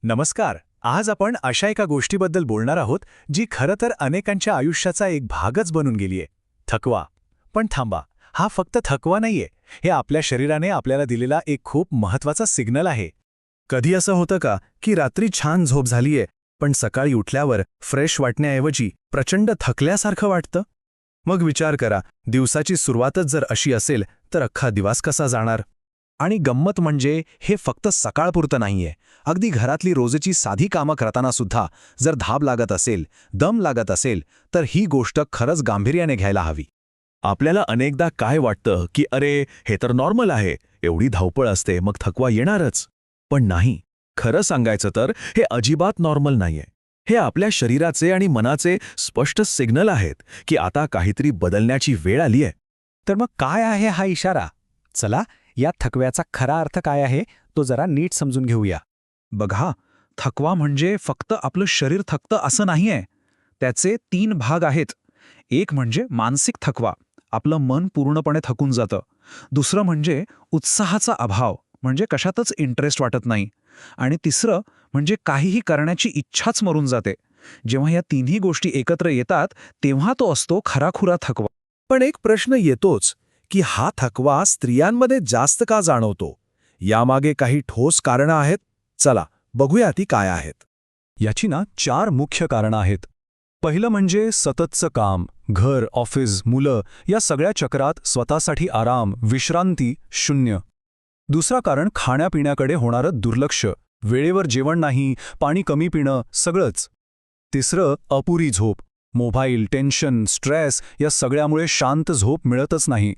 नमस्कार. आज आपण अशा एका गोष्टीबद्दल बोलणार आहोत जी खरं तर अनेकांच्या आयुष्याचा एक भागच बनून गेलीये, थकवा. पण थांबा, हा फक्त थकवा नाहीये. हे आपल्या शरीराने आपल्याला दिलेला एक खूप महत्वाचा सिग्नल आहे. कधी असं होतं का की रात्री छान झोप झालीये पण सकाळी उठल्यावर फ्रेश वाटण्याऐवजी प्रचंड थकल्यासारखं वाटतं? मग विचार करा, दिवसाची सुरुवातच जर अशी असेल तर अख्खा दिवस कसा जाणार? आणि गंमत म्हणजे हे फक्त सकाळपुरतं नाहीये. अगदी घरातली रोजची साधी कामं करताना सुद्धा जर धाब लागत असेल, दम लागत असेल, तर ही गोष्ट खरंच गांभीर्याने घ्यायला हवी. आपल्याला अनेकदा काय वाटतं की अरे हे तर नॉर्मल आहे, एवढी धावपळ असते मग थकवा येणारच. पण नाही, खरं सांगायचं तर हे अजिबात नॉर्मल नाहीये. हे आपल्या शरीराचे आणि मनाचे स्पष्ट सिग्नल आहेत की आता काहीतरी बदलण्याची वेळ आलीये. तर मग काय आहे हा इशारा? चला, या थकव्याचा खरा अर्थ काय आहे तो जरा नीट समजून घेऊया. बघा, थकवा म्हणजे फक्त आपलं शरीर थकतं असं नाहीये. त्याचे 3 भाग आहेत. एक म्हणजे मानसिक थकवा, आपलं मन पूर्णपणे थकून जातं. दुसरं म्हणजे उत्साहाचा अभाव, म्हणजे कशातच इंटरेस्ट वाटत नाही. आणि तिसरं म्हणजे काहीही करण्याची इच्छाच मरून जाते. जेव्हा या तिन्ही गोष्टी एकत्र येतात तेव्हा तो असतो खराखुरा थकवा. पण एक प्रश्न येतोच की हा थकवा स्त्रियांमध्ये जास्त का जाणवतो? यामागे काही ठोस कारणं आहेत? चला बघूया ती काय आहेत. याची 4 मुख्य कारणं आहेत. पहिलं म्हणजे सततचं काम, घर, ऑफिस, मुलं या सगळ्या चक्रात स्वतःसाठी आराम, विश्रांती शून्य. दुसरं कारण खाण्यापिण्याकडे होणारं दुर्लक्ष, वेळेवर जेवण नाही, पाणी कमी पिणं, सगळंच. तिसरं अपुरी झोप, मोबाईल, टेन्शन, स्ट्रेस या सगळ्यामुळे शांत झोप मिळतच नाही.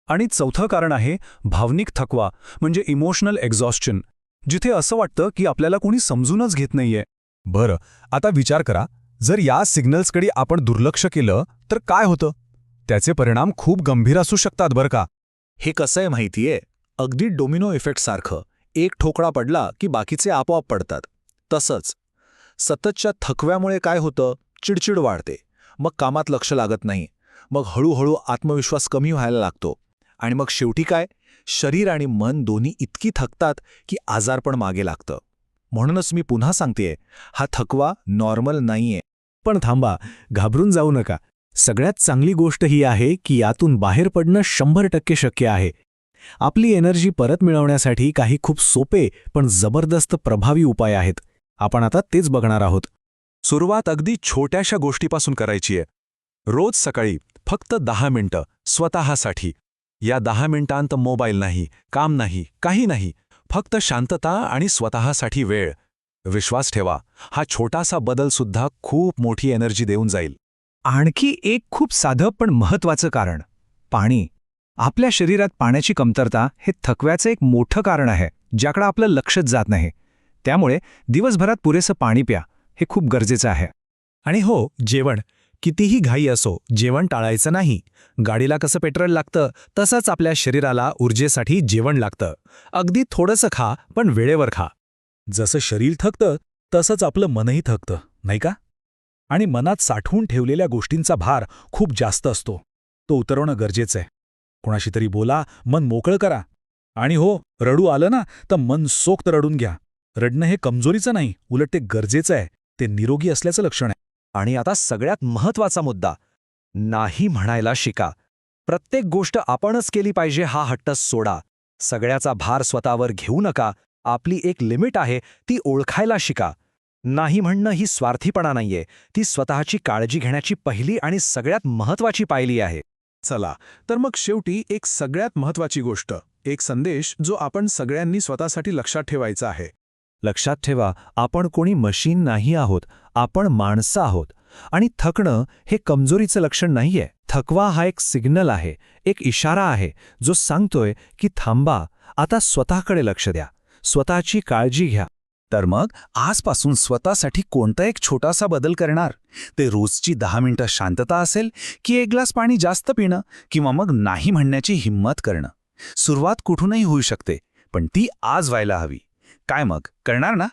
आणि चौथं कारण आहे भावनिक थकवा, म्हणजे इमोशनल एक्झॉस्शन, जिथे असं वाटतं की आपल्याला कोणी समजूनच घेत नाहीये. बरं, आता विचार करा, जर या सिग्नल्सकडे आपण दुर्लक्ष केलं तर काय होतं? त्याचे परिणाम खूप गंभीर असू शकतात बरं का. हे कसं आहे माहितीये, अगदी डोमिनो इफेक्ट सारखं. एक ठोकळा पडला की बाकीचे आपोआप पडतात. तसंच सततच्या थकव्यामुळे काय होतं, चिडचिड वाढते, मग कामात लक्ष लागत नाही, मग हळूहळू आत्मविश्वास कमी व्हायला लागतो. आणि मग शेवटी काय, शरीर आणि मन दोन्ही इतकी थकतात की आजारपण मागे लागतं. म्हणूनच मी पुन्हा सांगतेय, हा थकवा नॉर्मल नाहीये. पण थांबा, घाबरून जाऊ नका. सगळ्यात चांगली गोष्ट ही आहे की यातून बाहेर पडणं 100% शक्य आहे. आपली एनर्जी परत मिळवण्यासाठी काही खूप सोपे पण जबरदस्त प्रभावी उपाय आहेत. आपण आता तेच बघणार आहोत. सुरुवात अगदी छोट्याशा गोष्टीपासून करायची आहे. रोज सकाळी फक्त 10 मिनिटं स्वतःसाठी. या 10 मिनिटांत मोबाईल नाही, काम नाही, काही नाही, फक्त शांतता आणि स्वतःसाठी वेळ. विश्वास ठेवा, हा छोटासा बदलसुद्धा खूप मोठी एनर्जी देऊन जाईल. आणखी एक खूप साधं पण महत्वाचं कारण, पाणी. आपल्या शरीरात पाण्याची कमतरता हे थकव्याचं एक मोठं कारण आहे, ज्याकडे आपलं लक्षच जात नाही. त्यामुळे दिवसभरात पुरेसं पाणी प्या, हे खूप गरजेचं आहे. आणि हो, जेवण. कितीही घाई असो, जेवण टाळायचं नाही. गाडीला कसं पेट्रोल लागतं तसंच आपल्या शरीराला ऊर्जेसाठी जेवण लागतं. अगदी थोडंसं खा, पण वेळेवर खा. जसं शरीर थकतं तसंच आपलं मनही थकतं, नाही का? आणि मनात साठवून ठेवलेल्या गोष्टींचा भार खूप जास्त असतो. तो उतरवणं गरजेचं आहे. कोणाशी तरी बोला, मन मोकळं करा. आणि हो, रडू आलं ना तर मनसोक्त रडून घ्या. रडणं हे कमजोरीचं नाही, उलट ते गरजेचं आहे. ते निरोगी असल्याचं लक्षण आहे. आणि आता सगळ्यात महत्वाचा मुद्दा, नाही म्हणायला शिका. प्रत्येक गोष्ट आपणच केली पाहिजे हा हट्ट सोडा. सगळ्याचा भार स्वतःवर घेऊ नका. आपली एक लिमिट आहे, ती ओळखायला शिका. नाही म्हणणं ही स्वार्थीपणा नाहीये, ती स्वतःची काळजी घेण्याची पहिली आणि सगळ्यात महत्वाची पायरी आहे. चला, तर मग शेवटी एक सगळ्यात महत्त्वाची गोष्ट, एक संदेश जो आपण सगळ्यांनी स्वतःसाठी लक्षात ठेवायचा आहे. लक्षात ठेवा, आपण कोणी मशीन नाही आहोत, आपण माणसं आहोत. आणि थकणं हे कमजोरीचं लक्षण नाहीये. थकवा हा एक सिग्नल आहे, एक इशारा आहे, जो सांगतोय की थांबा, आता स्वतःकडे लक्ष द्या, स्वतःची काळजी घ्या. तर मग आजपासून स्वतःसाठी कोणता एक छोटासा बदल करणार? ते रोजची 10 मिनिटं शांतता असेल, की एक ग्लास पाणी जास्त पिणं, किंवा मग नाही म्हणण्याची हिंमत करणं. सुरुवात कुठूनही होऊ शकते, पण ती आज व्हायला हवी. काय मग, करणार ना?